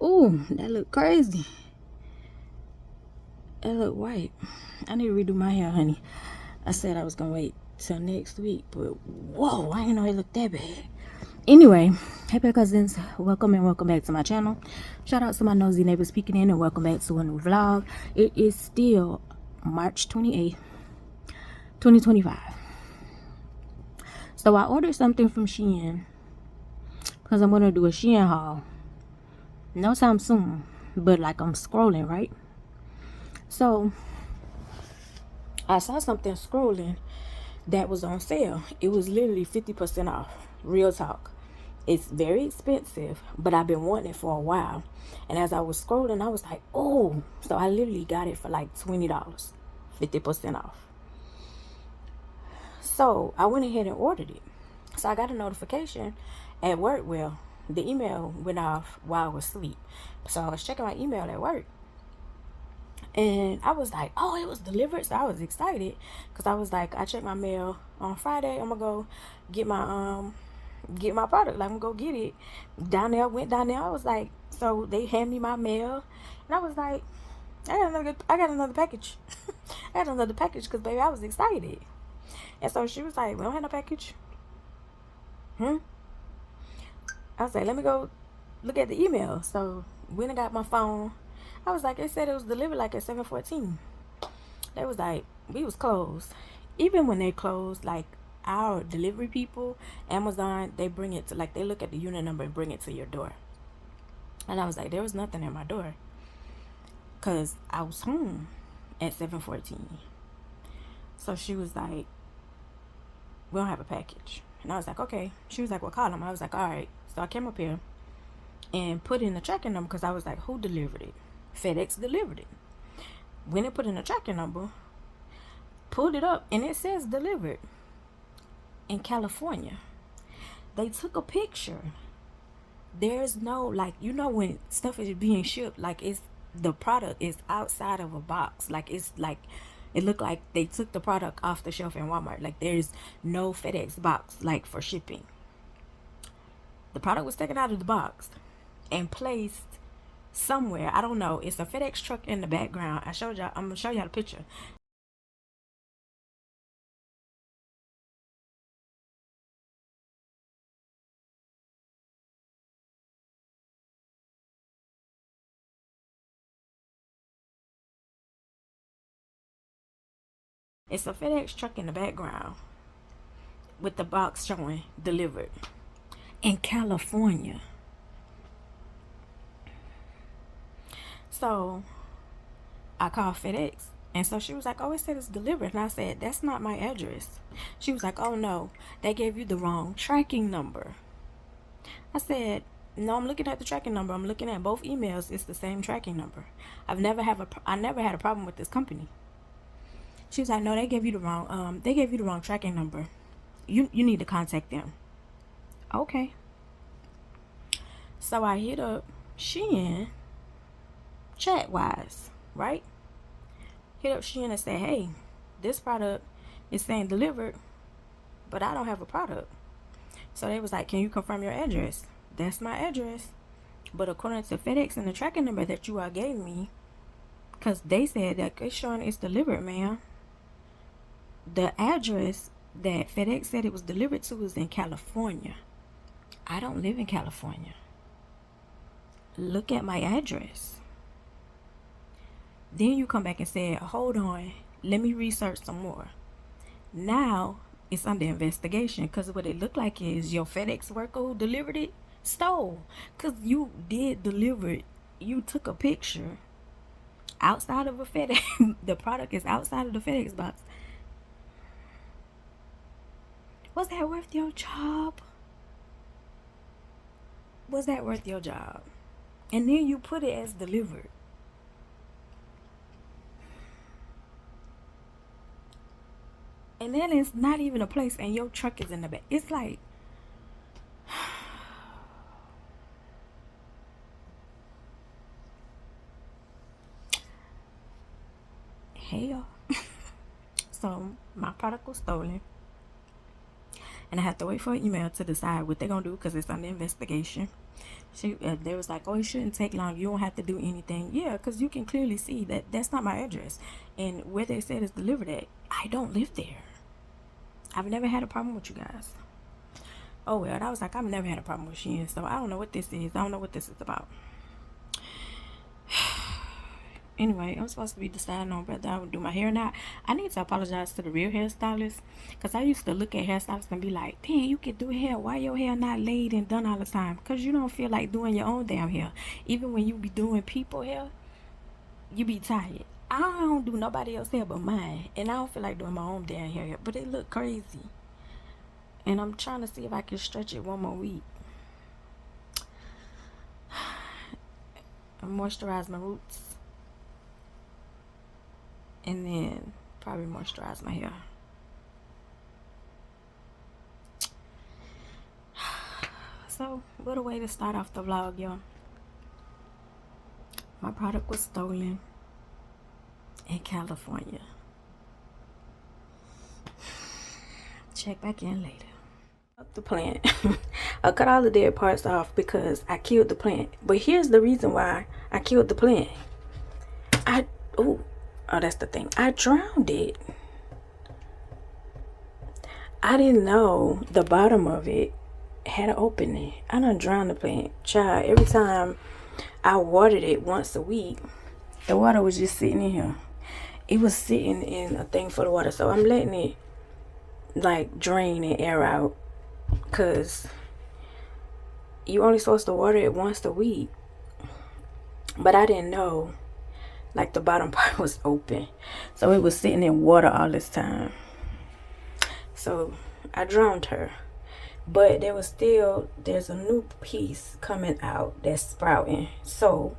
Ooh, that look crazy. That look white. I need to redo my hair, honey. I said I was gonna wait till next week, but whoa, I didn't know it looked that bad. Anyway, happy cousins, welcome and welcome back to my channel. Shout out to my nosy neighbors peeking in, and welcome back to a new vlog. It is still March 28th, 2025. So I ordered something from SheIn because I'm gonna do a SheIn haul no time soon, but like I'm scrolling, right? So I saw something scrolling that was on sale. It was literally 50% off. Real talk. It's very expensive, but I've been wanting it for a while. And as I was scrolling, I was like, oh. So I literally got it for like $20, 50% off. So I went ahead and ordered it. So I got a notification at work. Well, the email went off while I was asleep. So I was checking my email at work. And I was like, oh, it was delivered. So I was excited because I was like, I checked my mail on Friday. I'm gonna go get my product. Like, I'm gonna go get it. Went down there. I was like, so they hand me my mail, and I was like, I got another package. I got another package because baby, I was excited. And so she was like, we don't have no package. I was like, let me go look at the email. So when I got my phone, I was like, it said it was delivered like at 7:14. They was like, we was closed. Even when they closed, like our delivery people, Amazon, they bring it to, like, they look at the unit number and bring it to your door. And I was like, there was nothing at my door because I was home at 7:14. So she was like, we don't have a package. And I was like, okay. She was like, well, call them. I was like, all right. So I came up here and put in the tracking number because I was like, who delivered it? FedEx delivered it. When it put in the tracking number, pulled it up, and it says delivered in California. They took a picture. There's no, like, you know, when stuff is being shipped, like, it's the product is outside of a box. Like, it's like it looked like they took the product off the shelf in Walmart. Like, there's no FedEx box like for shipping. The product was taken out of the box and placed somewhere. I don't know. It's a FedEx truck in the background. I showed y'all. I'm gonna show y'all the picture. It's a FedEx truck in the background with the box showing delivered in California. So I called FedEx, and so she was like, oh, it said it's delivered. And I said, that's not my address. She was like, oh no, they gave you the wrong tracking number. I said, no, I'm looking at the tracking number. I'm looking at both emails. It's the same tracking number. I never had a problem with this company. She was like, no, they gave you the wrong tracking number. You need to contact them. Okay. So I hit up SheIn chat wise, right? Hit up SheIn and say, hey, this product is saying delivered, but I don't have a product. So they was like, can you confirm your address? That's my address. But according to FedEx and the tracking number that you all gave me, because they said that it's showing it's delivered, ma'am. The address that FedEx said it was delivered to is in California. I don't live in California. Look at my address. Then you come back and say, hold on, let me research some more. Now it's under investigation because what it looked like is your FedEx worker who delivered it stole. Because you did deliver it. You took a picture outside of a FedEx. The product is outside of the FedEx box. Was that worth your job? Was that worth your job? And then you put it as delivered. And then it's not even a place and your truck is in the back. It's like, hell. So my product was stolen. and I have to wait for an email to decide what they're gonna do because it's under investigation. They was like, oh, it shouldn't take long. You don't have to do anything. Yeah, because you can clearly see that that's not my address. And where they said is delivered at, I don't live there. I've never had a problem with you guys. Oh, well, and I was like, I've never had a problem with SheIn, so I don't know what this is. I don't know what this is about. Anyway, I'm supposed to be deciding on whether I would do my hair or not. I need to apologize to the real hairstylist because I used to look at hairstylists and be like, damn, you can do hair. Why your hair not laid and done all the time? Because you don't feel like doing your own damn hair. Even when you be doing people hair, you be tired. I don't do nobody else's hair but mine. And I don't feel like doing my own damn hair. But it look crazy. And I'm trying to see if I can stretch it one more week. And moisturize my roots. And then probably moisturize my hair. So, what a way to start off the vlog, y'all. My product was stolen in California. Check back in later. The plant. I cut all the dead parts off because I killed the plant. But here's the reason why I killed the plant. Oh, that's the thing. I drowned it. I didn't know the bottom of it had an opening. I done drowned the plant. Child, every time I watered it once a week, the water was just sitting in here. It was sitting in a thing for the water. So I'm letting it like drain and air out. Because you only supposed to water it once a week. But I didn't know. Like the bottom part was open. So it was sitting in water all this time. So I drowned her. But there's a new piece coming out that's sprouting. So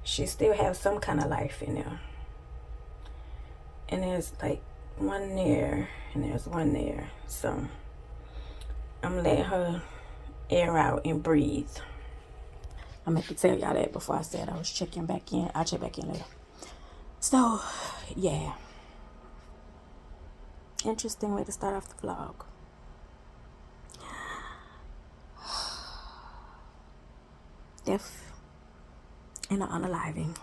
she still has some kind of life in there. And there's like one there and there's one there. So I'm letting her air out and breathe. I meant to tell y'all that before I said I was checking back in. I'll check back in later. So, yeah. Interesting way to start off the vlog. Death and an unaliving.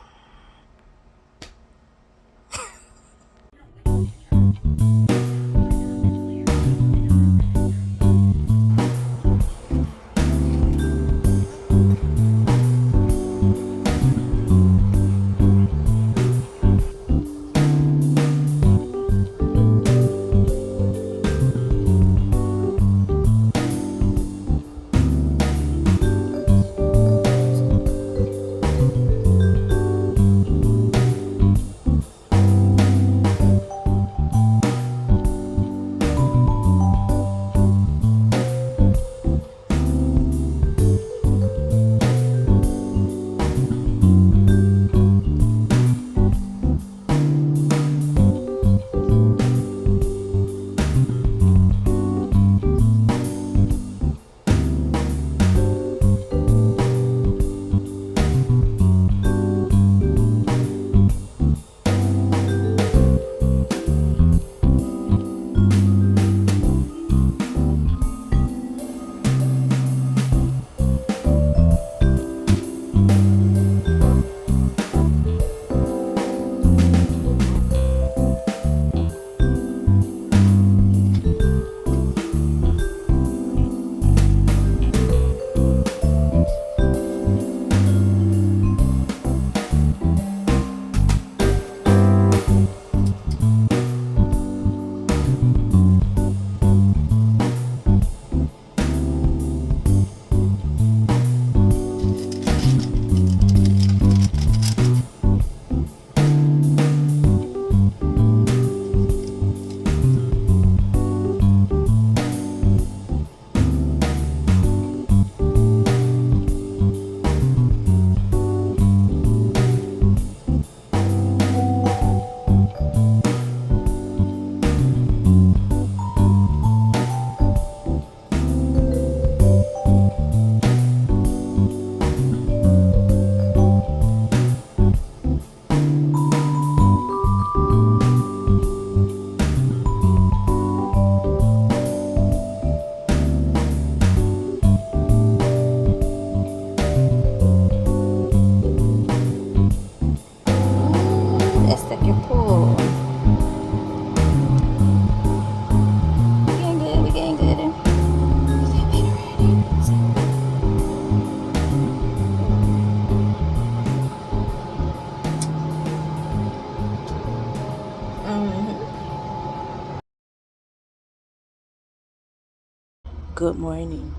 Good morning.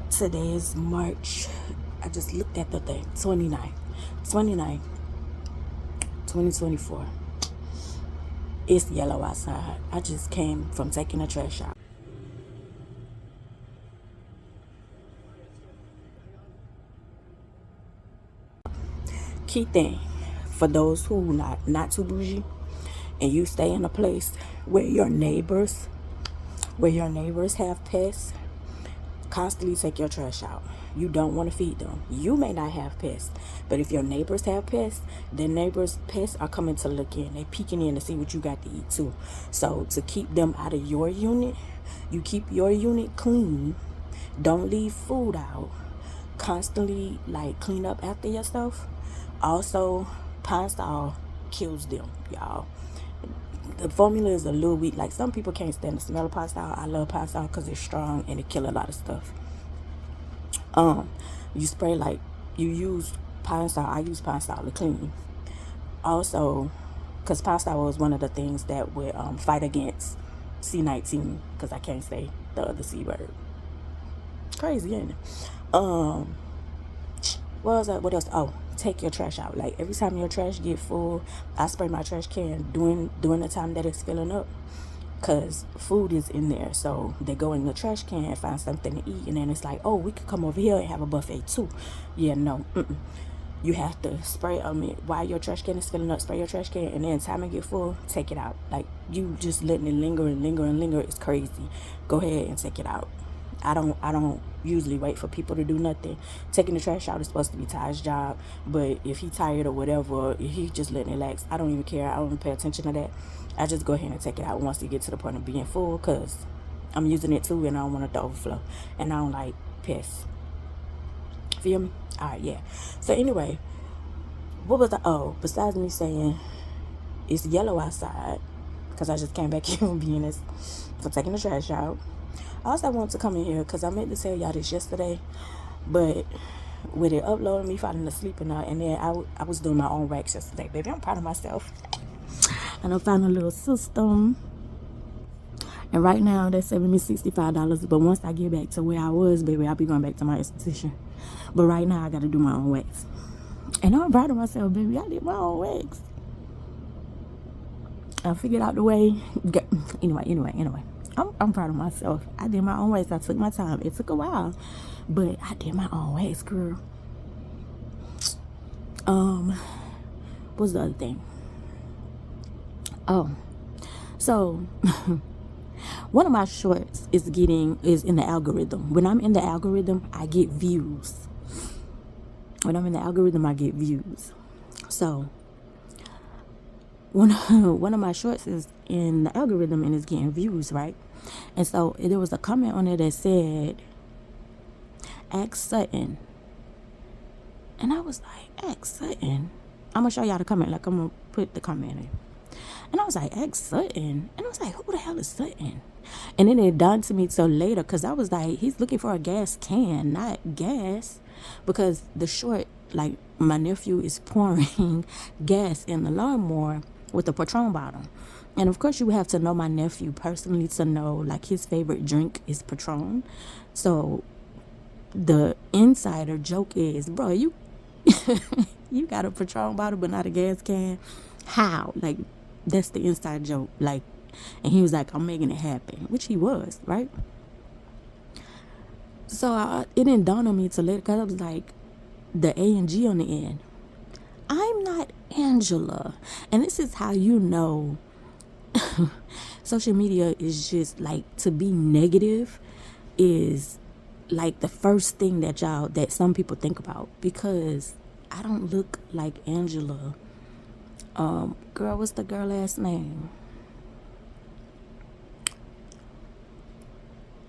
Today is March. I just looked at the thing. 29, 2024. It's yellow outside. I just came from taking a trash out. Key thing for those who not too bougie and you stay in a place where your neighbors have pests, constantly take your trash out. You don't want to feed them. You may not have pests, but if your neighbors have pests, their neighbors' pests are coming to look in. They peeking in to see what you got to eat too. So to keep them out of your unit, you keep your unit clean. Don't leave food out. Constantly clean up after yourself. Also, pine sol kills them, y'all. The formula is a little weak. Like, some people can't stand the smell of pine sol. I love pine sol because it's strong and it kill a lot of stuff. You spray, you use pine sol. I use pine sol to clean. Also, because pine sol was one of the things that would fight against C19, because I can't say the other C word. Crazy, ain't it? What else? Oh, take your trash out. Like, every time your trash get full, I spray my trash can during the time that it's filling up, because food is in there. So they go in the trash can and find something to eat, and then it's like, oh, we could come over here and have a buffet too. Yeah, no. You have to spray while your trash can is filling up. Spray your trash can, and then time it get full, take it out. Like, you just letting it linger and linger and linger is crazy. Go ahead and take it out. I don't usually wait for people to do nothing. Taking the trash out is supposed to be Ty's job, but if he tired or whatever, if he just letting it lax, I don't even care. I don't even pay attention to that. I just go ahead and take it out once you get to the point of being full, because I'm using it too, and I don't want it to overflow, and I don't like pests. Feel me? All right, yeah. So anyway, what was besides me saying it's yellow outside, because I just came back here from taking the trash out. I also wanted to come in here because I meant to tell y'all this yesterday, but with it uploading, me falling asleep and then I was doing my own wax yesterday. Baby, I'm proud of myself. And I found a little system, and right now they're saving me $65. But once I get back to where I was, baby, I'll be going back to my esthetician. But right now I got to do my own wax, and I'm proud of myself, baby. I did my own wax. I figured out the way. Anyway. I'm proud of myself. I did my own wax. I took my time. It took a while, but I did my own wax, girl. What's the other thing? Oh, so one of my shorts is in the algorithm. When I'm in the algorithm, I get views. So one of my shorts is in the algorithm and it's getting views, right? And so there was a comment on it that said, ask Sutton. And I was like, ask Sutton? I'm going to show y'all the comment. Like, I'm going to put the comment in. And I was like, ask Sutton? And I was like, who the hell is Sutton? And then it dawned to me till later, because I was like, he's looking for a gas can, not gas. Because the short, my nephew is pouring gas in the lawnmower with a Patron bottle. And of course, you have to know my nephew personally to know, his favorite drink is Patron. So the insider joke is, bro, you got a Patron bottle but not a gas can? How? That's the inside joke. And he was like, I'm making it happen, which he was, right? So it didn't dawn on me till later, because I was like, the A and G on the end. I'm not Angela. And this is how you know social media is just to be negative is the first thing that some people think about, because I don't look like Angela. Girl, what's the girl last name?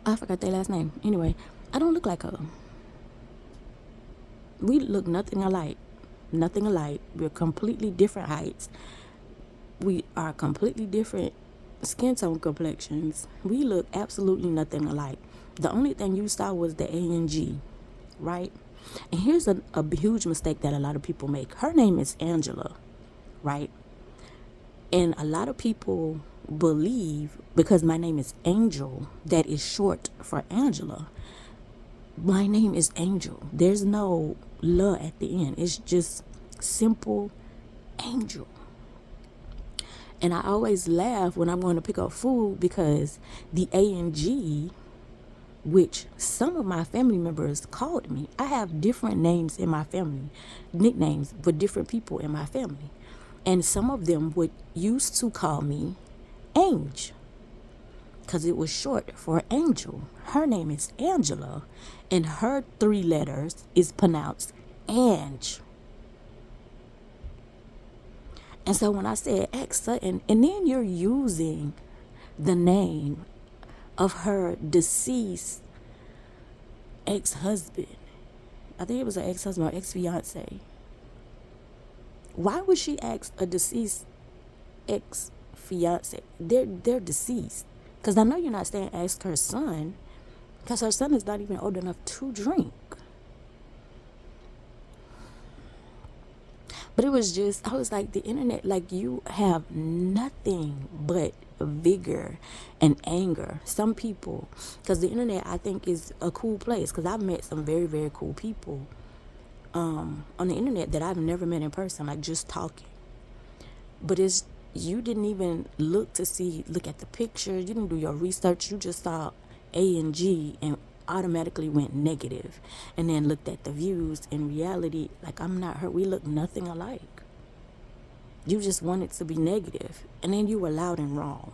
I forgot their last name. Anyway, I don't look like her. We look nothing alike. We're completely different heights. We are completely different skin tone complexions. We look absolutely nothing alike. The only thing you saw was the A and G, right? And here's a huge mistake that a lot of people make. Her name is Angela, right? And a lot of people believe because my name is Angel, that is short for Angela. My name is Angel. There's no "la" at the end. It's just simple Angel. And I always laugh when I'm going to pick up food because the ANG, which some of my family members called me. I have different names in my family, nicknames for different people in my family. And some of them would used to call me Ange because it was short for Angel. Her name is Angela, and her 3 letters is pronounced Ange. And so when I said ex Sutton, and then you're using the name of her deceased ex-husband. I think it was an ex-husband or ex-fiance. Why would she ask a deceased ex-fiance? They're deceased. Because I know you're not saying ask her son, because her son is not even old enough to drink. But it was just, I was like, the internet, like, you have nothing but vigor and anger. Some people, because the internet, I think, is a cool place, because I've met some very, very cool people on the internet that I've never met in person, like just talking. But it's, you didn't even look at the picture. You didn't do your research. You just saw ANG and automatically went negative, and then looked at the views. In reality, like, I'm not her. We look nothing alike. You just wanted to be negative, and then you were loud and wrong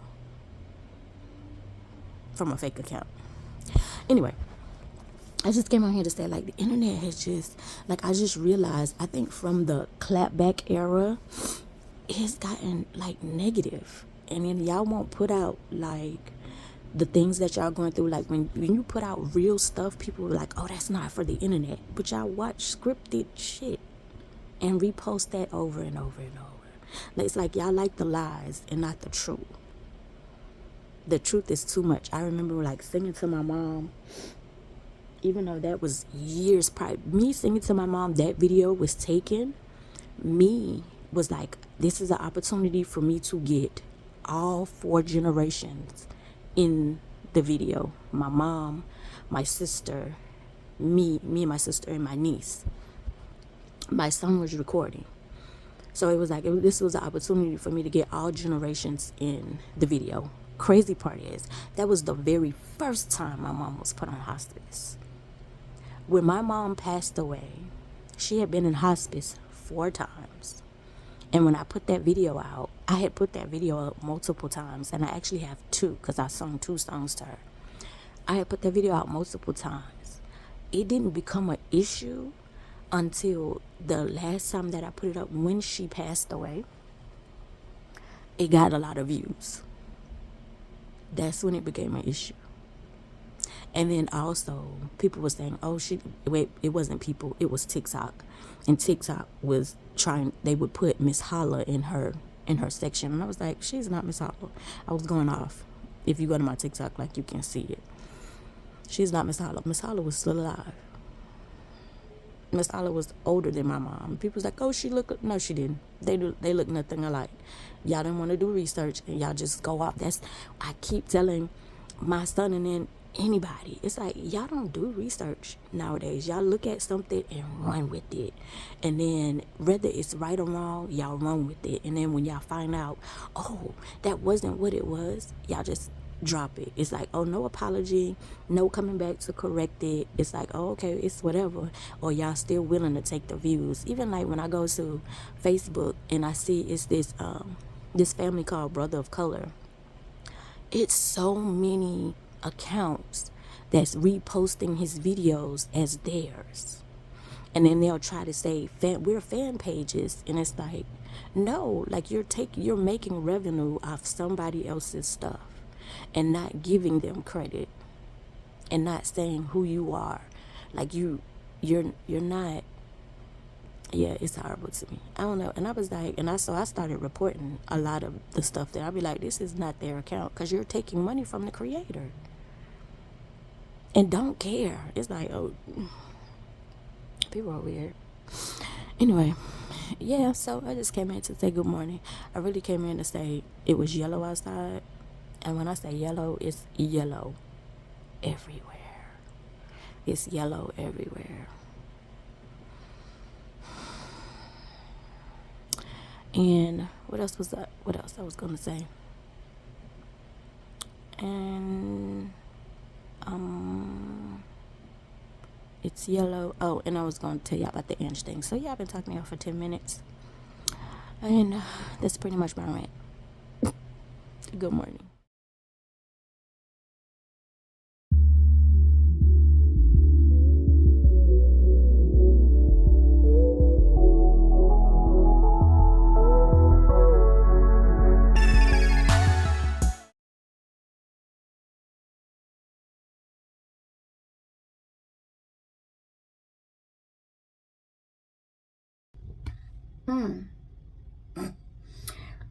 from a fake account. Anyway, I just came on here to say, like, the internet has just, like, I just realized, I think from the clapback era, it's gotten, like, negative. And then y'all won't put out, like, the things that y'all going through. Like, when you put out real stuff, people are like, oh, that's not for the internet. But y'all watch scripted shit and repost that over and over and over. It's like y'all like the lies and not the truth. The truth is too much. I remember, like, singing to my mom, even though that was years prior. Me singing to my mom, that video was taken. Me was like, this is an opportunity for me to get all 4 generations in the video. My mom, my sister, me and my sister, and my niece. My son was recording. So it was like, this was an opportunity for me to get all generations in the video. Crazy part is, that was the very first time my mom was put on hospice. When my mom passed away, she had been in hospice 4 times. And when I put that video out, I had put that video up multiple times. And I actually have 2, because I sung 2 songs to her. I had put that video out multiple times. It didn't become an issue until the last time that I put it up, when she passed away. It got a lot of views. That's when it became an issue. And then also, people were saying, oh, it wasn't people, it was TikTok. And TikTok was they would put Miss Holla in her section. And I was like, she's not Miss Holla. I was going off. If you go to my TikTok, like, you can see it. She's not Miss Holla. Miss Holla was still alive. Miss Holla was older than my mom. People was like, oh, no, she didn't. They look nothing alike. Y'all didn't want to do research, and y'all just go off. I keep telling my son, and then anybody, it's like, y'all don't do research nowadays. Y'all look at something and run with it, and then whether it's right or wrong, y'all run with it. And then when y'all find out, oh, that wasn't what it was, y'all just drop it. It's like, oh, no apology, no coming back to correct it. It's like, oh, okay, it's whatever. Or y'all still willing to take the views. Even like when I go to Facebook and I see it's this family called Brother of Color. It's so many accounts that's reposting his videos as theirs, and then they'll try to say we're fan pages, and it's like, no, like, you're making revenue off somebody else's stuff and not giving them credit and not saying who you are. Like, you're not. Yeah, it's horrible to me. I don't know. And I was like, so I started reporting a lot of the stuff there. I'd be like, this is not their account, because you're taking money from the creator and don't care. It's like, oh, people are weird. Anyway, yeah, so I just came in to say good morning. I really came in to say it was yellow outside. And when I say yellow, it's yellow everywhere. It's yellow everywhere. And what else was that? What else I was gonna say? And it's yellow. Oh, and I was gonna tell y'all about the inch thing. So yeah, I've been talking to y'all for 10 minutes. And that's pretty much my rant. Good morning.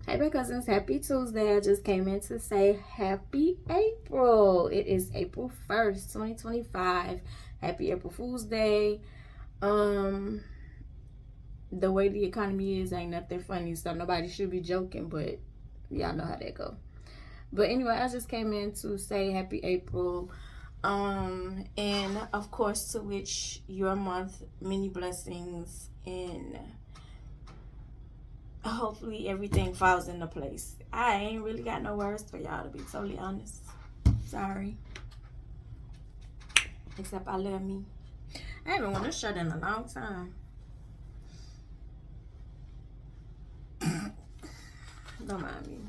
Hey, my cousins, happy Tuesday. I just came in to say happy April. It is April 1st, 2025. Happy April Fool's Day. The way the economy is ain't nothing funny, so nobody should be joking, but y'all know how that go. But anyway, I just came in to say happy April. And of course to wish your month many blessings, and hopefully everything falls into place. I ain't really got no words for y'all, to be totally honest. Sorry. Except I love me. I haven't worn this shirt in a long time. Don't mind me.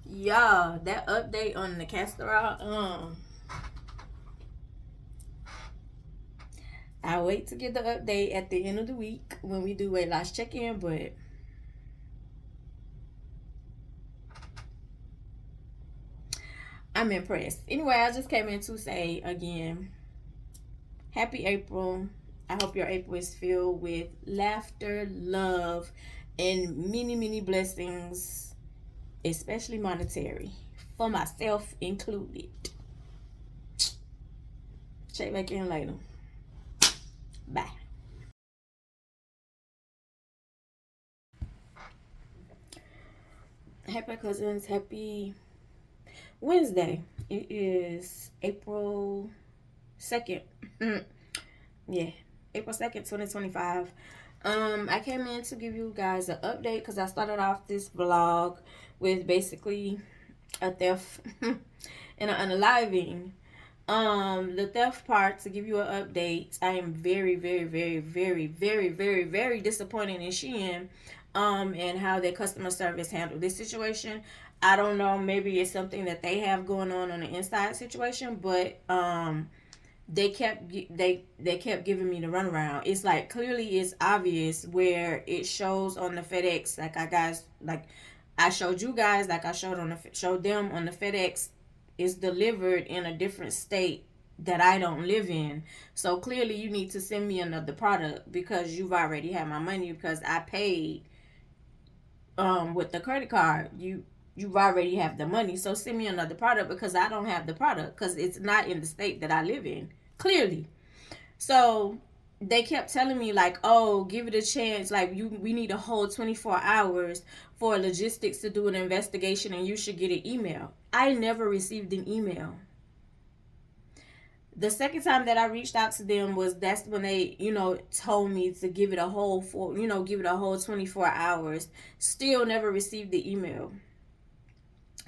Y'all, that update on the castor oil, I wait to get the update at the end of the week when we do weight loss check-in, but I'm impressed. Anyway, I just came in to say again, happy April. I hope your April is filled with laughter, love, and many, many blessings, especially monetary, for myself included. Check back in later. Bye. Happy cousins, happy Wednesday. It is April 2nd. Yeah, April 2nd, 2025. I came in to give you guys an update because I started off this vlog with basically a theft and an unaliving. The theft part, to give you an update, I am very, very, very, very, very, very, very disappointed in SheIn, and how their customer service handled this situation. I don't know, maybe it's something that they have going on the inside situation, but they kept giving me the runaround. It's like clearly it's obvious where it shows on the FedEx, like I showed you guys, like I showed them on the FedEx, is delivered in a different state that I don't live in. So clearly you need to send me another product because you've already had my money, because I paid with the credit card. You've already have the money, so send me another product because I don't have the product because it's not in the state that I live in, clearly. So they kept telling me like, oh, give it a chance, like we need a whole 24 hours for logistics to do an investigation and you should get an email. I never received an email. The second time that I reached out to them that's when they, told me to give it a whole 24 hours. Still never received the email.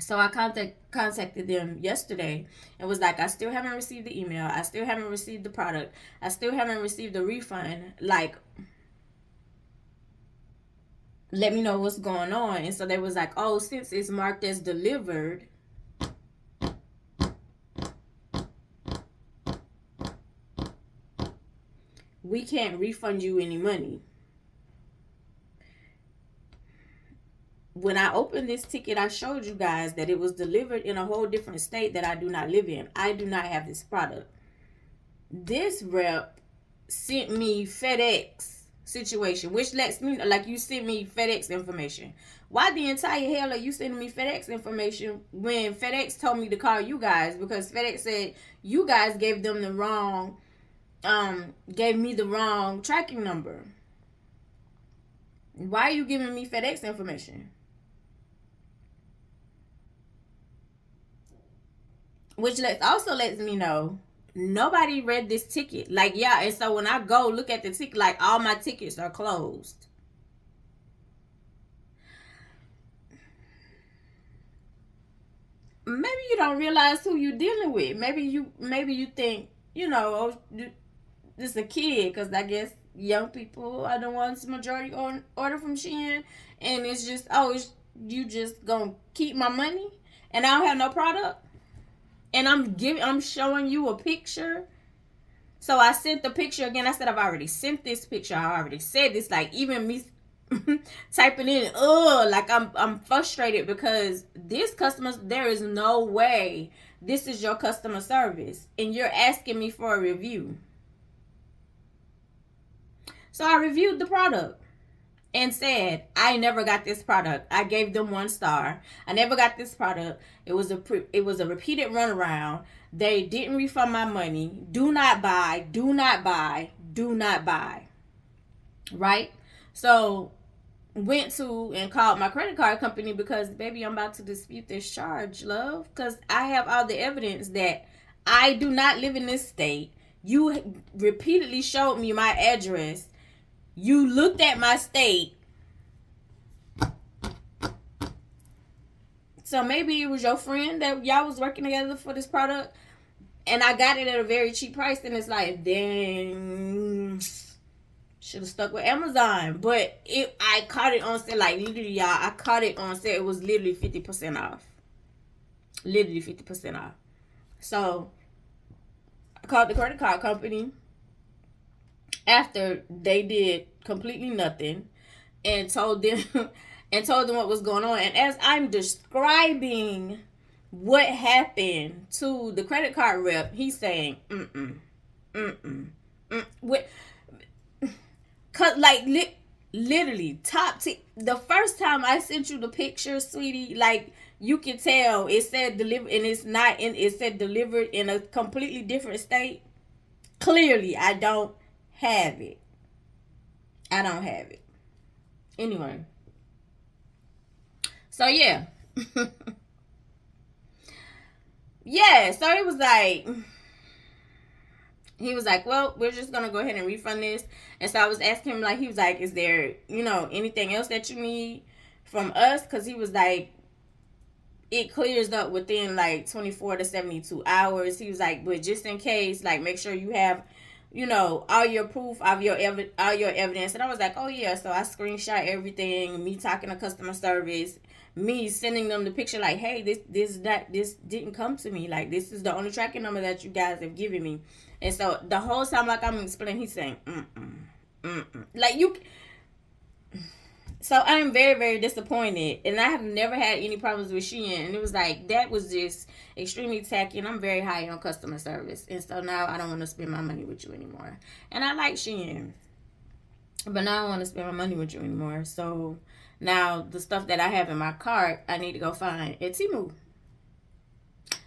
So I contacted them yesterday and was like, I still haven't received the email. I still haven't received the product. I still haven't received the refund. Like, let me know what's going on. And so they was like, oh, since it's marked as delivered, we can't refund you any money. When I opened this ticket, I showed you guys that it was delivered in a whole different state that I do not live in. I do not have this product. This rep sent me FedEx situation, which lets me, like, you sent me FedEx information. Why the entire hell are you sending me FedEx information when FedEx told me to call you guys? Because FedEx said you guys gave them the wrong gave me the wrong tracking number. Why are you giving me FedEx information? Which also lets me know nobody read this ticket. Like, yeah, and so when I go look at the ticket, like, all my tickets are closed. Maybe you don't realize who you're dealing with. Maybe you think, oh, this is a kid, because I guess young people are the ones majority order from SheIn, and it's just, you just gonna keep my money, and I don't have no product, and I'm showing you a picture. So I sent the picture again. I said, I've already sent this picture. I already said this. Like, even me typing in, like I'm frustrated because this customer, there is no way this is your customer service and you're asking me for a review. So I reviewed the product and said, I never got this product. I gave them 1 star. I never got this product. It was a repeated runaround. They didn't refund my money. Do not buy. Do not buy. Do not buy. Right? So went to and called my credit card company because, baby, I'm about to dispute this charge, love, because I have all the evidence that I do not live in this state. You repeatedly showed me my address. You looked at my state. So maybe it was your friend that y'all was working together for this product, and I got it at a very cheap price, and it's like, dang, should have stuck with Amazon. But I caught it on sale. Like, literally, y'all, I caught it on sale. It was literally 50% off. Literally 50% off. So I called the credit card company after they did completely nothing, and told them what was going on. And as I'm describing what happened to the credit card rep, he's saying, cause like literally the first time I sent you the picture, sweetie, like, you can tell it said delivered, and it's not in. It said delivered in a completely different state. Clearly, I don't have it. I don't have it. Anyway, so yeah. Yeah, so it was like, he was like, well, we're just gonna go ahead and refund this. And so I was asking him, like, he was like, is there, anything else that you need from us? Because he was like, it clears up within like 24 to 72 hours. He was like, but just in case, like, make sure you have, all your proof of all your evidence. And I was like, oh yeah. So I screenshot everything, me talking to customer service, me sending them the picture, like, hey, this didn't come to me. Like, this is the only tracking number that you guys have given me. And so the whole time, like, I'm explaining, he's saying, like, you. So I'm very, very disappointed, and I have never had any problems with SheIn. And it was like, that was just extremely tacky, and I'm very high on customer service. And so now I don't want to spend my money with you anymore. And I like SheIn, but now I don't want to spend my money with you anymore. So now the stuff that I have in my cart, I need to go find at Temu.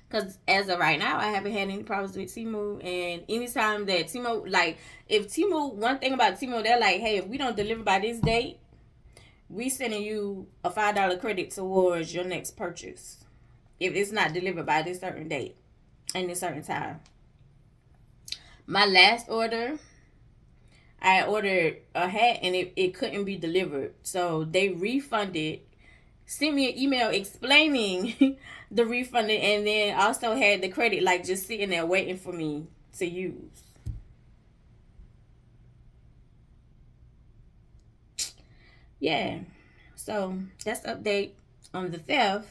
Because as of right now, I haven't had any problems with Temu. And anytime that Temu, like, if Temu, one thing about Temu, they're like, hey, if we don't deliver by this date, we sending you a $5 credit towards your next purchase if it's not delivered by this certain date and this certain time. My last order, I ordered a hat and it couldn't be delivered. So they refunded, sent me an email explaining the refund, and then also had the credit, like, just sitting there waiting for me to use. Yeah, so that's the update on the theft.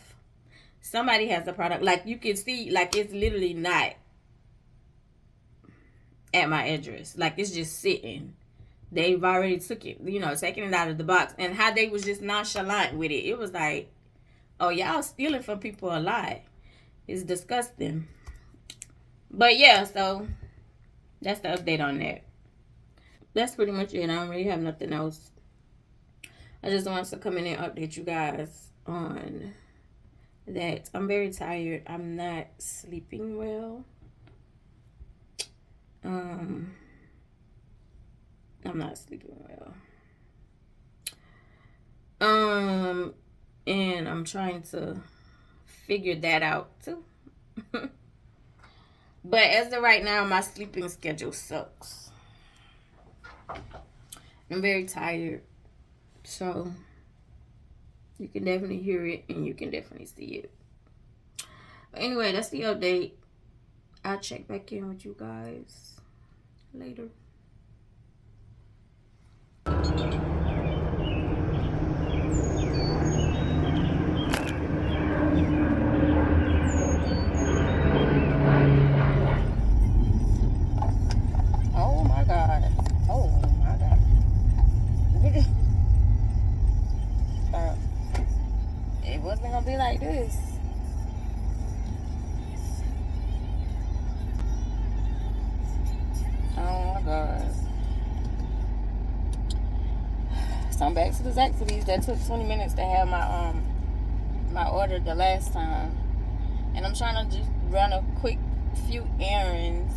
Somebody has a product, like, you can see, like, it's literally not at my address. Like, it's just sitting. They've already took it, taking it out of the box. And how they was just nonchalant with it. It was like, oh, y'all stealing from people a lot. It's disgusting. But yeah, so that's the update on that. That's pretty much it. I don't really have nothing else. I just wanted to come in and update you guys on that. I'm very tired. I'm not sleeping well. I'm not sleeping well. And I'm trying to figure that out too. But as of right now, my sleeping schedule sucks. I'm very tired. So you can definitely hear it and you can definitely see it. But anyway, that's the update. I'll check back in with you guys later. Oh my God. Oh my God. It wasn't gonna be like this. Oh my God. So I'm back to the Zaxby's. That took 20 minutes to have my order the last time. And I'm trying to just run a quick few errands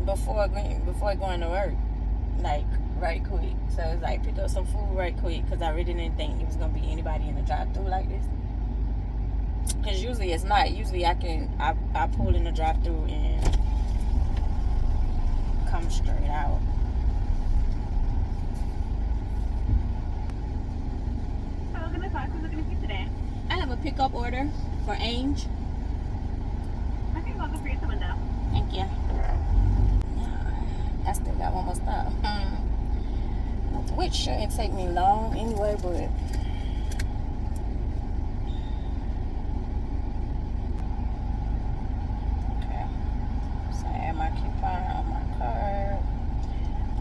before going to work. Like right quick. So it's like pick up some food right quick because I really didn't think it was gonna be anybody in the drive-thru like this. Because usually it's not. Usually I pull in the drive-thru and come straight out. Hello, can I talk? Who's looking at you today? I have a pickup order for Ange. Okay, welcome for your window. Thank you. I still got one more stop. Which shouldn't take me long anyway, but okay. So I add my coupon on my card.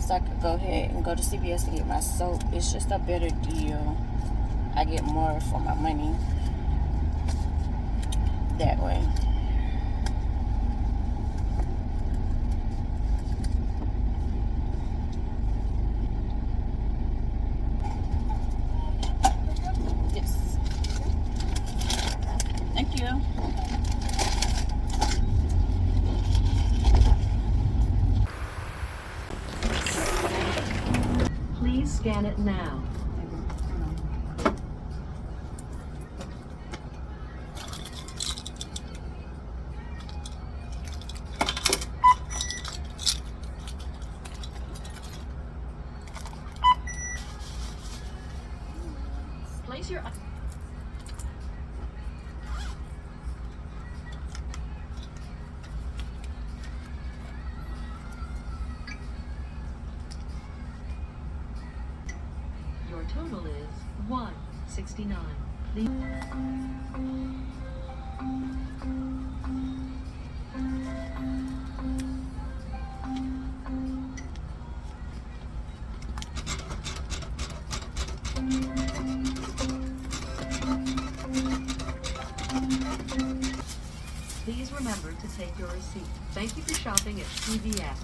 So I could go ahead and go to CVS to get my soap. It's just a better deal. I get more for my money that way. Please scan it now. Place your... Your total is $169. Please remember to take your receipt. Thank you for shopping at CVS.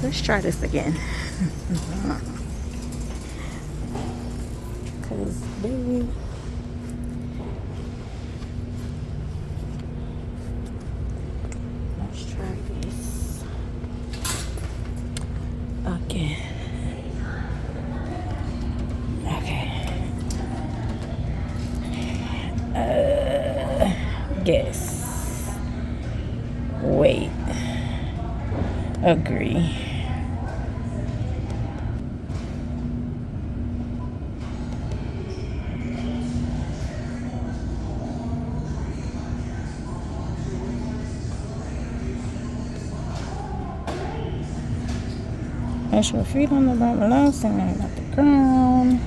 Let's try this again. Cause baby, let's try this again. Okay. Guess Agree. Place your feet on the bottom below, standing at the ground.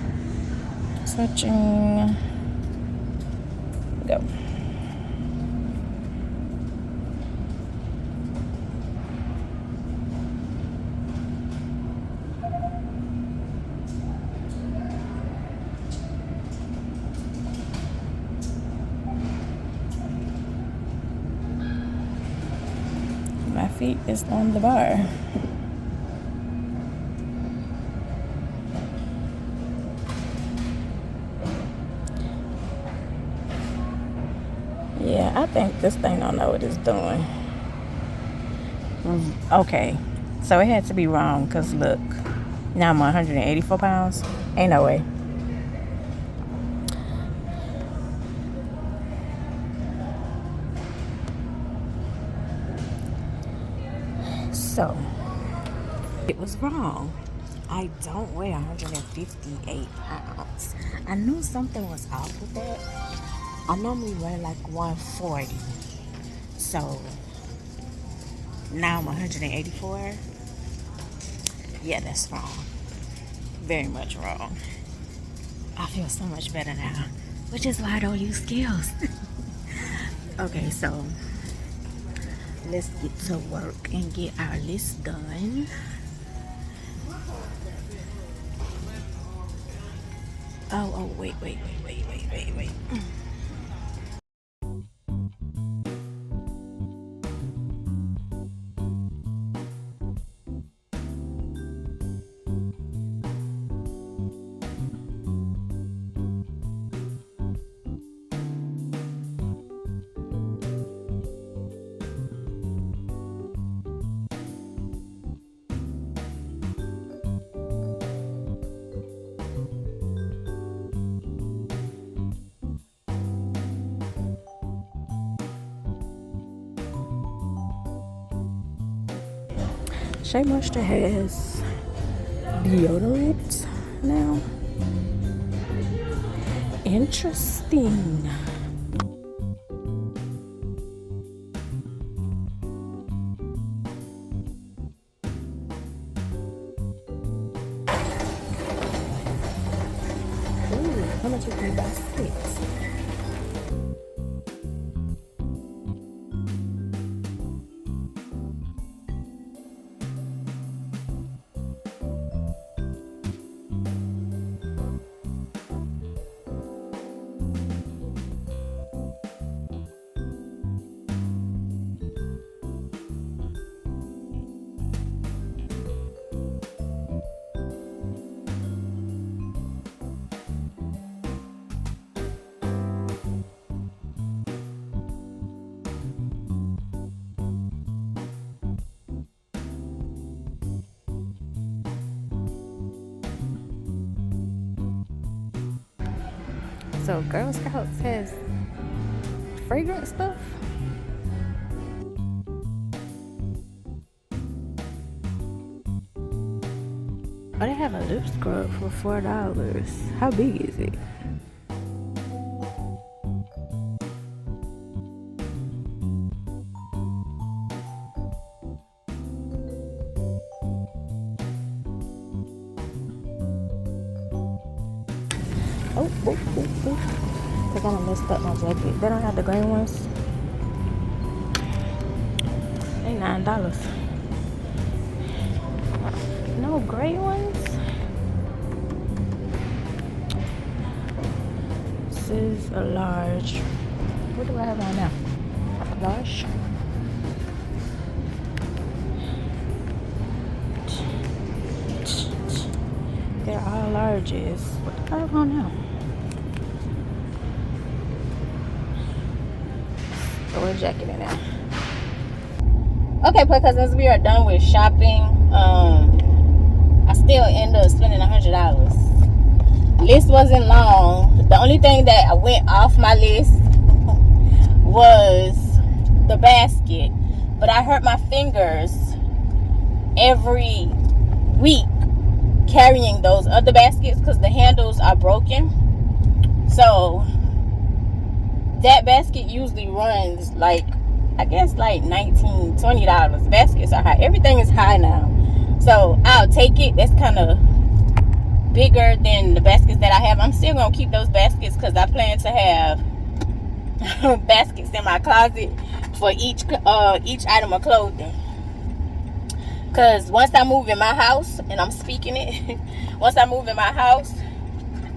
Touching. Go. My feet is on the bar. Yeah, I think this thing don't know what it's doing. Okay, so it had to be wrong, because look, now I'm 184 pounds. Ain't no way. So, it was wrong. I don't weigh 158 pounds. I knew something was off with that. I normally weigh like 140. So, now I'm 184. Yeah, that's wrong. Very much wrong. I feel so much better now, which is why I don't use scales. Okay, so let's get to work and get our list done. Oh, wait. Shea Moisture has deodorant now. Interesting. Ooh, how much would you buy 6? So Girl Scouts has fragrance stuff. Oh, they have a lip scrub for $4. How big is it? Oh. I kind of messed up my jacket. They don't have the green ones. They $9. No gray ones. This is a large. What do I have on now? Large. They're all larges. What do I have on now? Throw a jacket in there. Okay, cousins, we are done with shopping. I still end up spending $100. List wasn't long. The only thing that went off my list was the basket, but I hurt my fingers every week carrying those other baskets because the handles are broken. So that basket usually runs like, I guess like $19, $20. Baskets are high. Everything is high now. So I'll take it. That's kind of bigger than the baskets that I have. I'm still gonna keep those baskets because I plan to have baskets in my closet for each item of clothing. Because once I move in my house, and I'm speaking it, once I move in my house,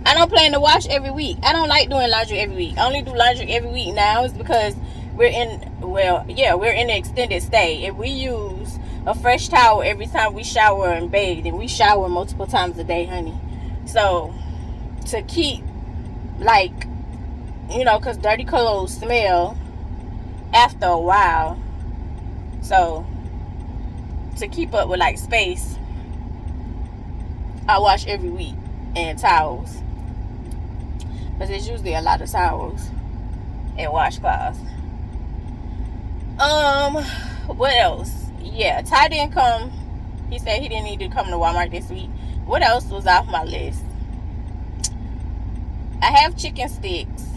I don't plan to wash every week. I don't like doing laundry every week. I only do laundry every week now is because we're in an extended stay. If we use a fresh towel every time we shower and bathe, and we shower multiple times a day, honey. So to keep, like, you know, because dirty clothes smell after a while. So to keep up with like space, I wash every week, and towels, because there's usually a lot of towels and washcloths. What else? Yeah, Ty didn't come. He said he didn't need to come to Walmart this week. What else was off my list? I have chicken sticks.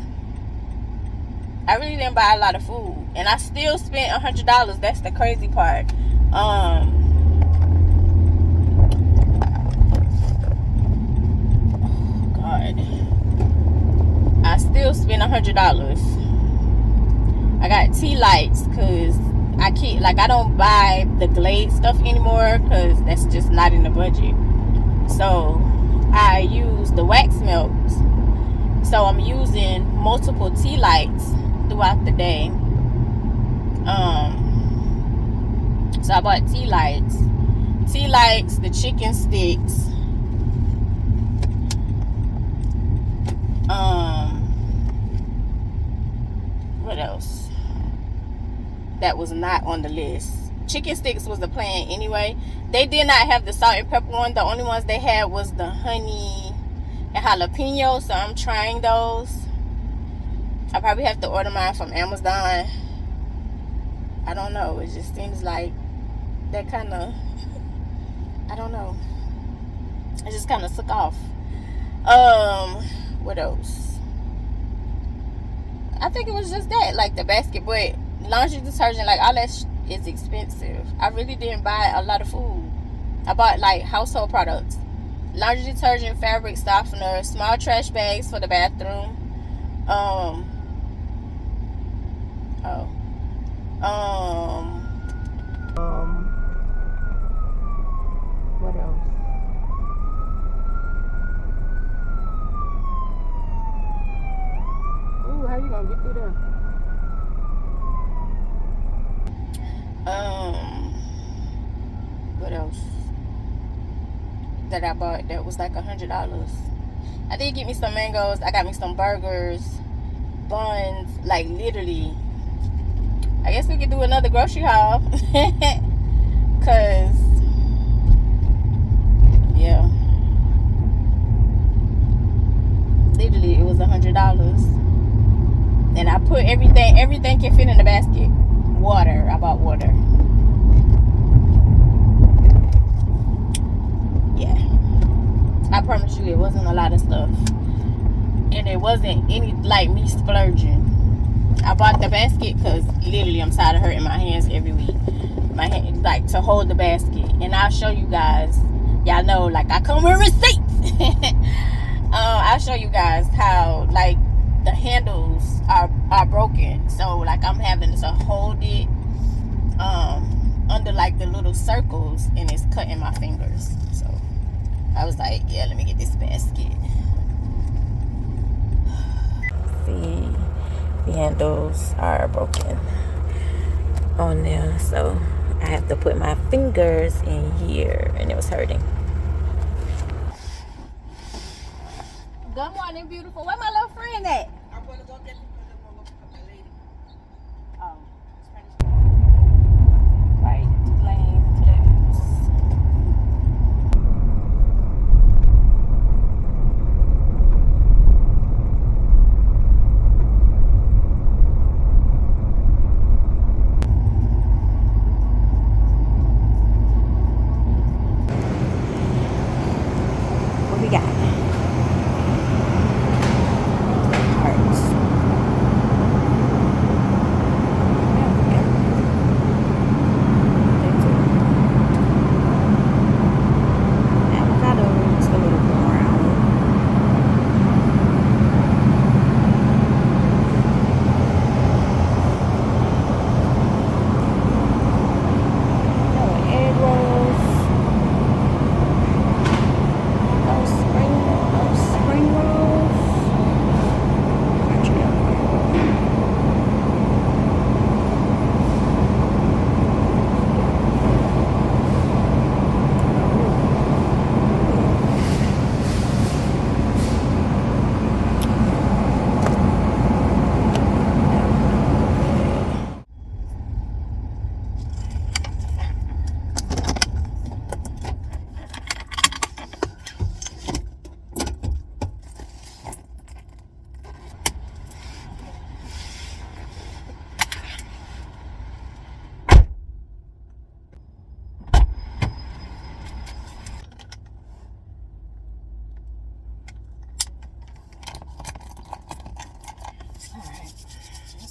I really didn't buy a lot of food, and I still spent $100. That's the crazy part. God, I still spent $100. I got tea lights because I don't buy the Glade stuff anymore because that's just not in the budget. So I use the wax melts. So I'm using multiple tea lights throughout the day. So I bought tea lights, the chicken sticks. What else? That was not on the list. Chicken sticks was the plan anyway. They did not have the salt and pepper one. The only ones they had was the honey and jalapeno. So I'm trying those. I probably have to order mine from Amazon. I don't know. It just seems like that kind of, I don't know. It just kind of took off. What else? I think it was just that, like the basket. But laundry detergent, like all that is expensive. I really didn't buy a lot of food. I bought like household products, laundry detergent, fabric softener, small trash bags for the bathroom. What else? Ooh, how you gonna get through there? What else that I bought that was like $100? I did get me some mangoes. I got me some burgers, buns, like literally. I guess we could do another grocery haul. Cause yeah, literally it was $100. And I put everything can fit in the basket. Water, I bought water. Yeah, I promise you it wasn't a lot of stuff. And it wasn't any like me splurging. I bought the basket because literally I'm tired of hurting my hands every week. My hand, like, to hold the basket. And I'll show you guys. Y'all know, like, I come with receipts. I'll show you guys how, like, the handles are broken. So, like, I'm having to hold it under, like, the little circles. And it's cutting my fingers. So, I was like, yeah, let me get this basket. See, the handles are broken on there, so I have to put my fingers in here, and it was hurting. Good morning, beautiful. Where my little friend at? I'm gonna go get the lady. Oh, right lane close.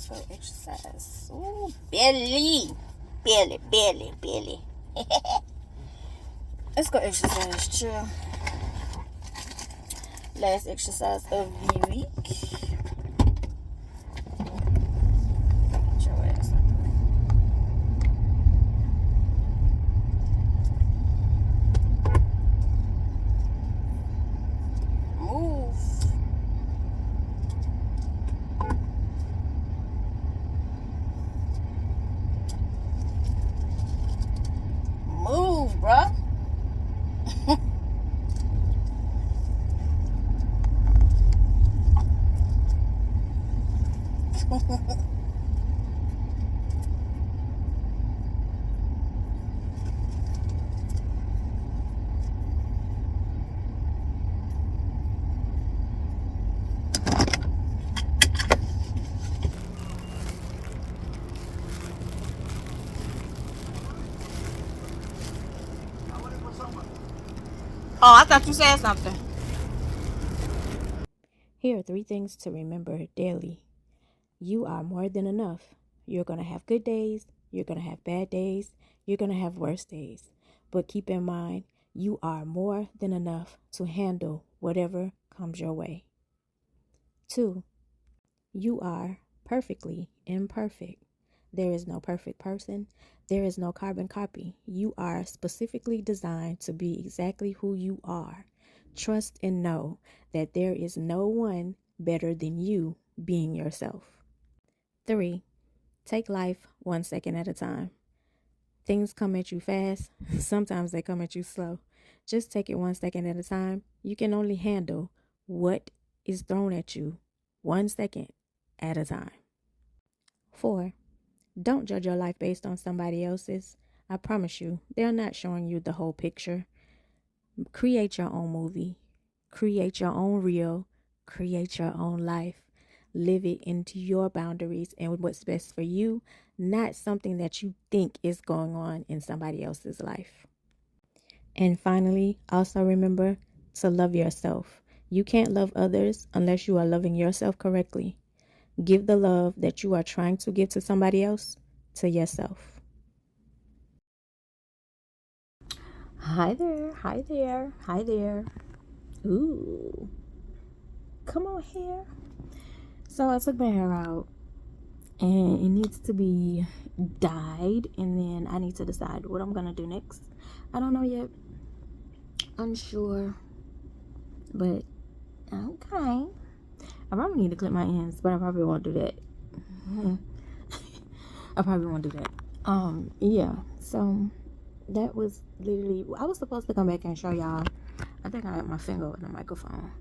Let's go exercise. Ooh, belly. Belly, belly, belly. Let's go exercise, chill. Last exercise of the week. Get your ass up. Move. Move, bruh. Oh, I thought you said something. Here are 3 things to remember daily. You are more than enough. You're going to have good days. You're going to have bad days. You're going to have worse days. But keep in mind, you are more than enough to handle whatever comes your way. 2, you are perfectly imperfect. There is no perfect person. There is no carbon copy. You are specifically designed to be exactly who you are. Trust and know that there is no one better than you being yourself. 3, take life 1 second at a time. Things come at you fast. Sometimes they come at you slow. Just take it 1 second at a time. You can only handle what is thrown at you 1 second at a time. 4, don't judge your life based on somebody else's. I promise you, they're not showing you the whole picture. Create your own movie. Create your own reel. Create your own life. Live it into your boundaries and what's best for you, not something that you think is going on in somebody else's life. And finally, also remember to love yourself. You can't love others unless you are loving yourself correctly. Give the love that you are trying to give to somebody else to yourself. Hi there, hi there, hi there. Ooh, come on here. So I took my hair out and it needs to be dyed, and then I need to decide what I'm gonna do next. I don't know yet. Unsure. But okay. I probably need to clip my ends, but I probably won't do that. I probably won't do that. Yeah. So that was literally, I was supposed to come back and show y'all. I think I had my finger on the microphone.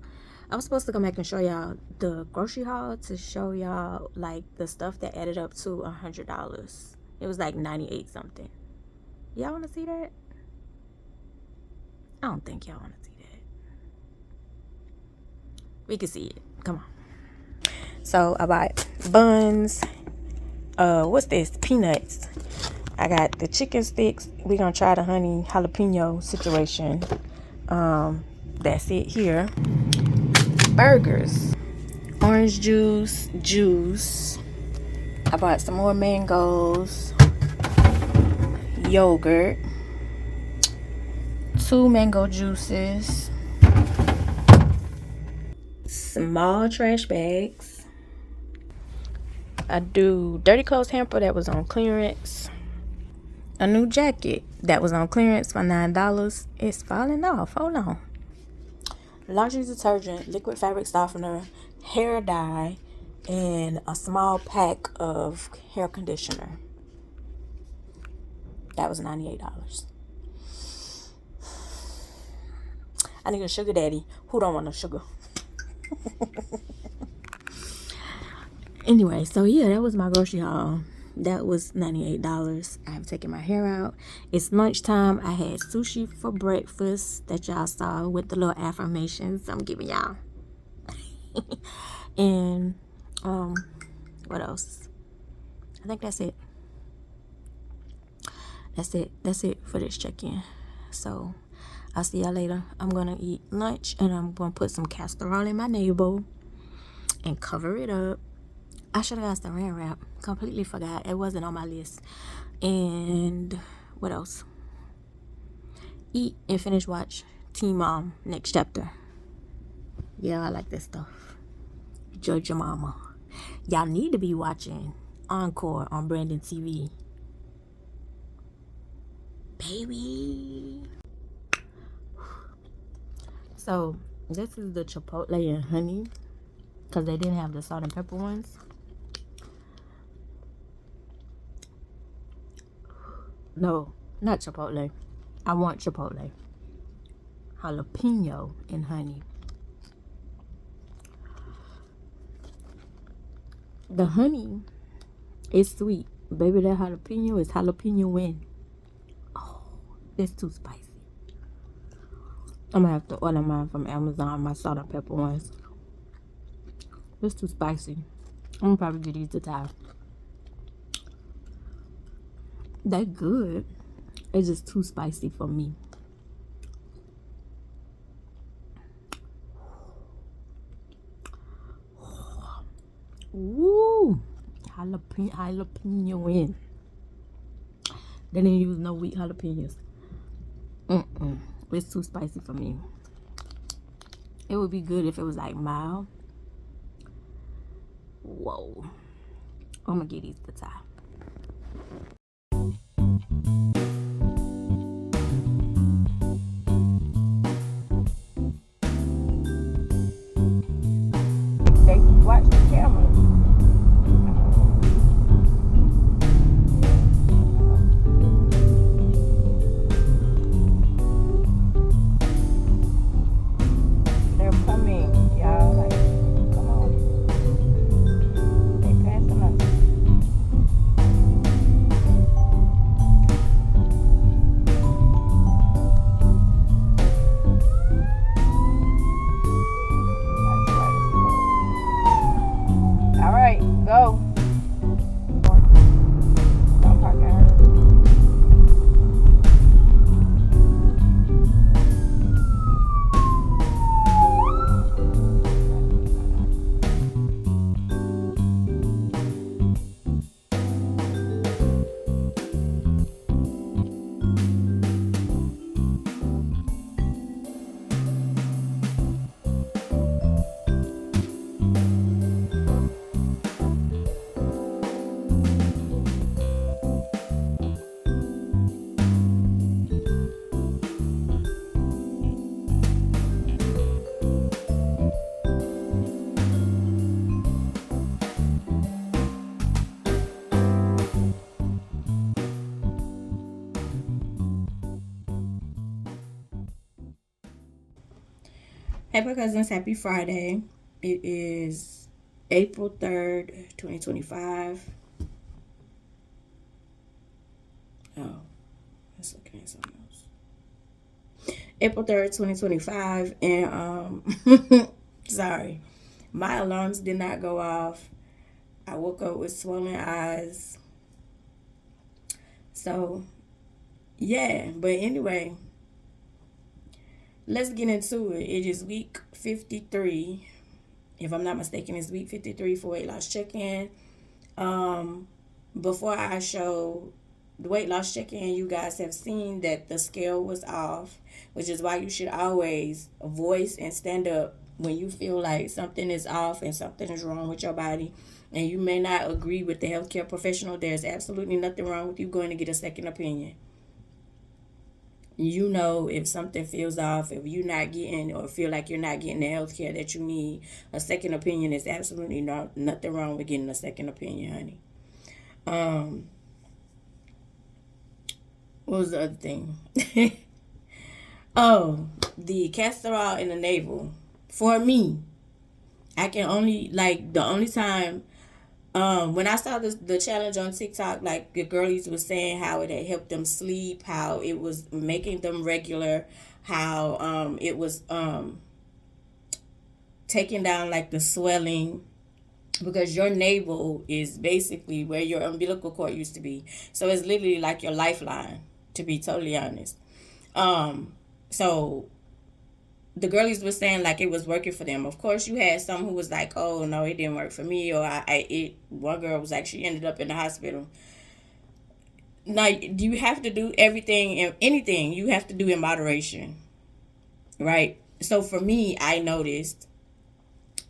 I was supposed to come back and show y'all the grocery haul, to show y'all like the stuff that added up to $100. It was like 98 something. Y'all want to see that? I don't think y'all want to see that. We can see it. Come on. So I bought buns. What's this? Peanuts. I got the chicken sticks. We're gonna try the honey jalapeno situation. That's it here. Burgers. Orange juice. I bought some more mangoes. Yogurt. 2 mango juices. Small trash bags. I do dirty clothes hamper that was on clearance. A new jacket that was on clearance for $9. It's falling off. Hold on. Laundry detergent, liquid fabric softener, hair dye, and a small pack of hair conditioner. That was $98. I need a sugar daddy. Who don't want no sugar? Anyway, so yeah, that was my grocery haul. That was $98. I have taken my hair out. It's lunchtime. I had sushi for breakfast that y'all saw with the little affirmations I'm giving y'all. And what else? I think that's it. That's it for this check-in. So I'll see y'all later. I'm gonna eat lunch and I'm gonna put some castor oil in my navel and cover it up. I should have got saran wrap. Completely forgot. It wasn't on my list. And what else? Eat and finish watch Teen Mom Next Chapter. Yeah, I like this stuff. Judge Your Mama. Y'all need to be watching Encore on Brandon TV. Baby. So, this is the Chipotle and honey. Because they didn't have the salt and pepper ones. No, not Chipotle. I want Chipotle. Jalapeno and honey. The honey is sweet. Baby, that jalapeno is jalapeno win. Oh, it's too spicy. I'm gonna have to order mine from Amazon, my salt and pepper ones. It's too spicy. I'm gonna probably get these to try. They're good. It's just too spicy for me. Woo! Jalapeno in. They didn't use no wheat jalapenos. It's too spicy for me. It would be good if it was like mild. Whoa. I'm gonna get these to try. They watch the camera. They're coming, y'all. Like, come on. They passing us. All right, go. I'm parking her. Happy Cousins, happy Friday. It is April 3rd, 2025. Oh, let's look at something else. April 3rd, 2025. And, sorry, my alarms did not go off. I woke up with swollen eyes. So, yeah, but anyway. Let's get into it. It is week 53. If I'm not mistaken, it's week 53 for weight loss check-in. Before I show the weight loss check-in, you guys have seen that the scale was off, which is why you should always voice and stand up when you feel like something is off and something is wrong with your body. And you may not agree with the healthcare professional. There's absolutely nothing wrong with you going to get a second opinion. You know, if something feels off, if you're not getting or feel like you're not getting the health care that you need, a second opinion is absolutely nothing wrong with getting a second opinion, honey. What was the other thing? Oh, the castor oil in the navel. For me, I can only, like, the only time, when I saw the challenge on TikTok, like the girlies was saying how it had helped them sleep, how it was making them regular, how it was taking down like the swelling, because your navel is basically where your umbilical cord used to be. So it's literally like your lifeline, to be totally honest. So the girlies were saying like it was working for them. Of course, you had some who was like, "Oh no, it didn't work for me," or one girl was like, she ended up in the hospital. Now, do you have to do everything and anything you have to do in moderation, right? So for me, I noticed,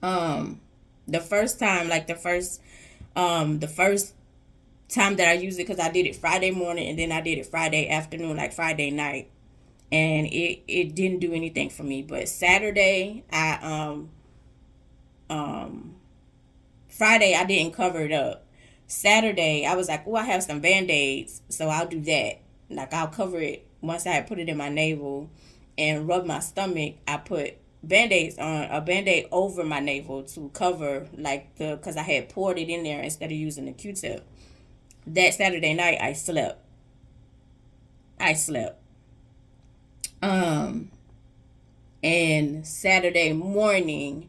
the first time, like the first time that I used it, because I did it Friday morning and then I did it Friday afternoon, like Friday night, and it didn't do anything for me. But Saturday, Friday I didn't cover it up. Saturday I was like, oh, I have some band-aids, so I'll do that. Like, I'll cover it once I had put it in my navel and rub my stomach. I put band-aids on, a band-aid over my navel to cover, like, because I had poured it in there instead of using the Q-tip. That Saturday night I slept. And Saturday morning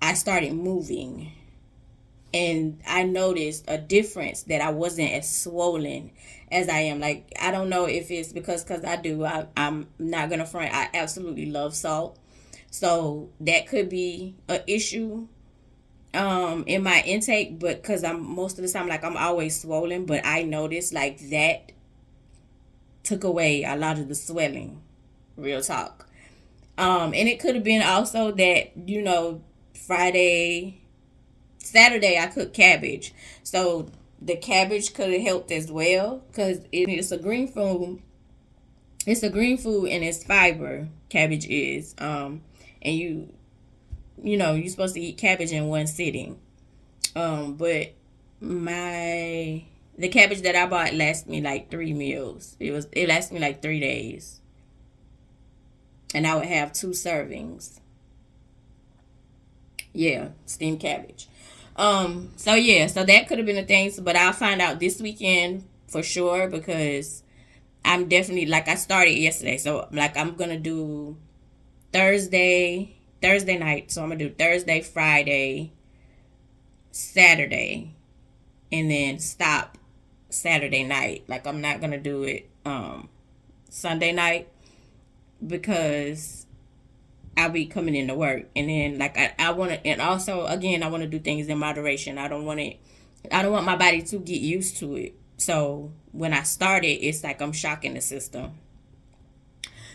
I started moving, and I noticed a difference, that I wasn't as swollen as I am. Like, I don't know if it's because I'm not gonna front, I absolutely love salt, so that could be an issue in my intake. But because I'm most of the time, like, I'm always swollen, but I noticed like that took away a lot of the swelling, real talk. And it could have been also that, Saturday I cooked cabbage, so the cabbage could have helped as well, because it's a green food. It's a green food and it's fiber. Cabbage is, and you're supposed to eat cabbage in one sitting. But the cabbage that I bought lasted me like 3 meals. It lasted me like 3 days, and I would have 2 servings. Yeah, steamed cabbage. So that could have been a thing. But I'll find out this weekend for sure, because I'm definitely, like, I started yesterday. So, like, I'm going to do Thursday night. So I'm going to do Thursday, Friday, Saturday, and then stop Saturday night. Like, I'm not going to do it Sunday night, because I'll be coming into work, and then like I want to, and also again I want to do things in moderation. I don't want my body to get used to it. So when I started, it's like I'm shocking the system.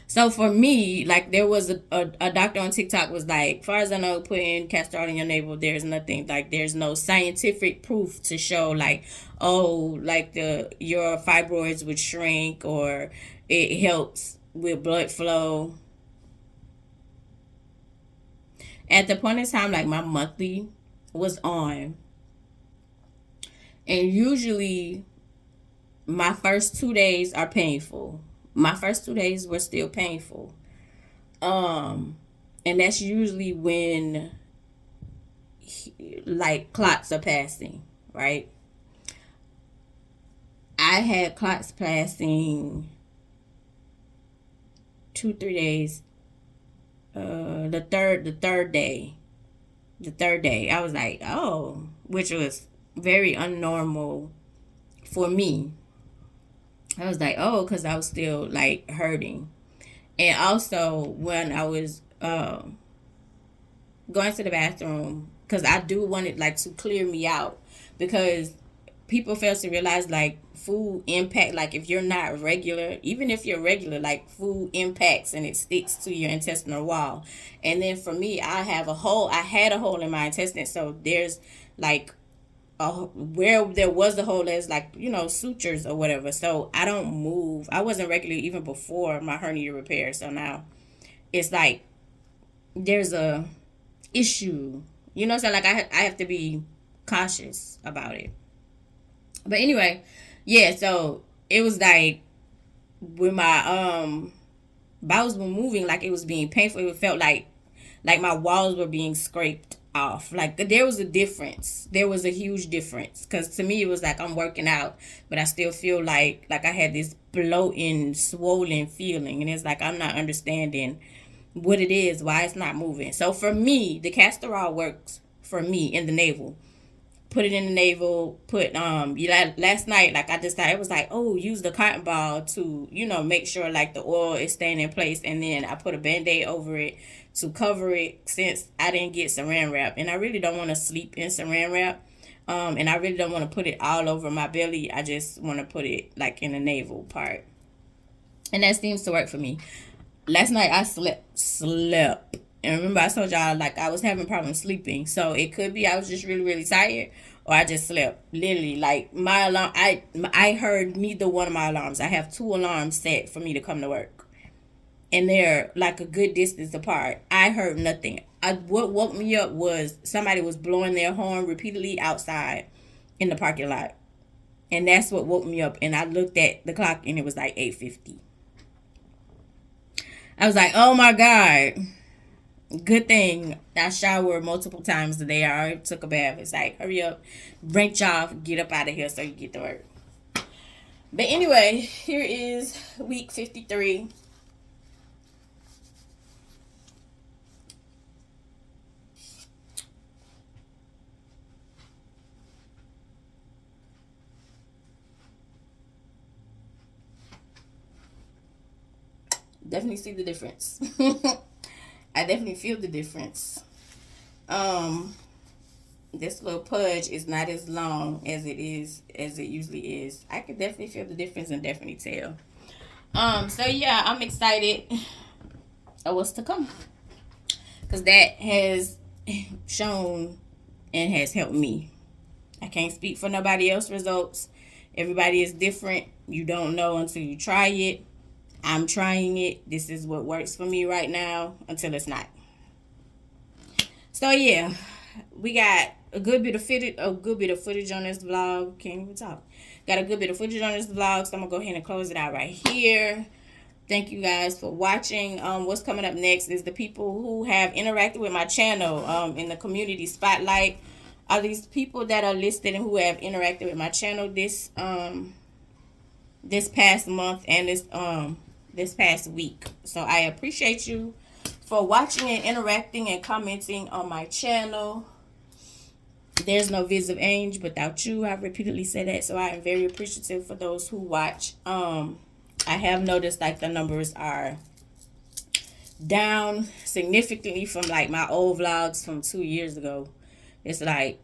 So for me, like, there was a doctor on TikTok was like, far as I know, putting castor oil in your navel, there's nothing, like, there's no scientific proof to show like, oh, like your fibroids would shrink, or it helps with blood flow. At the point in time, like, my monthly was on, and usually my first 2 days are painful. My first 2 days were still painful. And that's usually when, like, clots are passing, right? I had clots passing 2-3 days. The third day, I was like, oh, which was very unnormal for me. I was like, oh, because I was still, like, hurting. And also when I was going to the bathroom, because I do want it, like, to clear me out, because people fail to realize, like, food impact, like, if you're not regular, even if you're regular, like, food impacts and it sticks to your intestinal wall. And then for me, I had a hole in my intestine, so there's like where there was a hole, there's, like, sutures or whatever. So I don't move. I wasn't regular even before my hernia repair, so now it's like there's a issue, so like I have to be cautious about it. But anyway, yeah, so it was like when my bowels were moving, like, it was being painful. It felt like my walls were being scraped off. Like, there was a difference. There was a huge difference, because to me it was like I'm working out, but I still feel like I had this bloating, swollen feeling, and it's like I'm not understanding what it is, why it's not moving. So for me, the castor oil works for me in the navel. put it in the navel, put last night, like I decided, it was like, oh, use the cotton ball to, you know, make sure like the oil is staying in place, and then I put a band-aid over it to cover it, since I didn't get saran wrap, and I really don't want to sleep in saran wrap, and I really don't want to put it all over my belly. I just want to put it like in the navel part, and that seems to work for me. Last night I slept. And remember, I told y'all, like, I was having problems sleeping. So it could be I was just really, really tired, or I just slept. Literally, like, my alarm, I heard neither one of my alarms. I have 2 alarms set for me to come to work, and they're like a good distance apart. I heard nothing. What woke me up was somebody was blowing their horn repeatedly outside in the parking lot. And that's what woke me up. And I looked at the clock, and it was like 8:50. I was like, oh my God. Good thing I showered multiple times a day. I already took a bath. It's like, hurry up, branch off, get up out of here so you get to work. But anyway, here is week 53. Definitely see the difference. I definitely feel the difference. This little pudge is not as long as it usually is. I can definitely feel the difference and definitely tell. So yeah, I'm excited of what's to come, because that has shown and has helped me. I can't speak for nobody else's results. Everybody is different. You don't know until you try it. I'm trying it. This is what works for me right now until it's not. So yeah, we got a good bit of footage on this vlog. Can't even talk. Got a good bit of footage on this vlog, so I'm gonna go ahead and close it out right here. Thank you guys for watching. What's coming up next is the people who have interacted with my channel in the community spotlight. Are these people that are listed and who have interacted with my channel this past month and this past week. So I appreciate you for watching and interacting and commenting on my channel. There's no Viz of Ange without you. I've repeatedly said that, so I am very appreciative for those who watch. I have noticed like the numbers are down significantly from like my old vlogs from 2 years ago. It's like,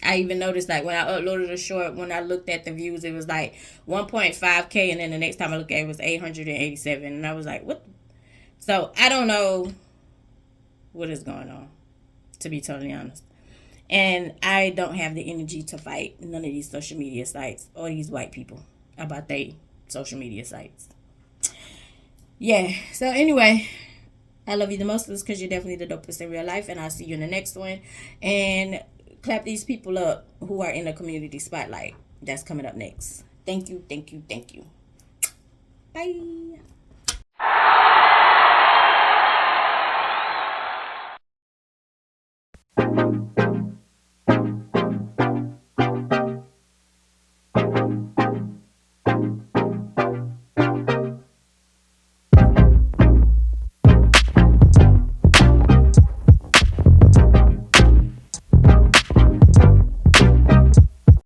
I even noticed like when I uploaded a short, when I looked at the views, it was like 1.5K, and then the next time I looked at it, was 887, and I was like, what? So I don't know what is going on, to be totally honest. And I don't have the energy to fight none of these social media sites or these white people about their social media sites. Yeah, so anyway, I love you the most because you're definitely the dopest in real life, and I'll see you in the next one. And clap these people up who are in the community spotlight that's coming up next. Thank you, thank you, thank you. Bye.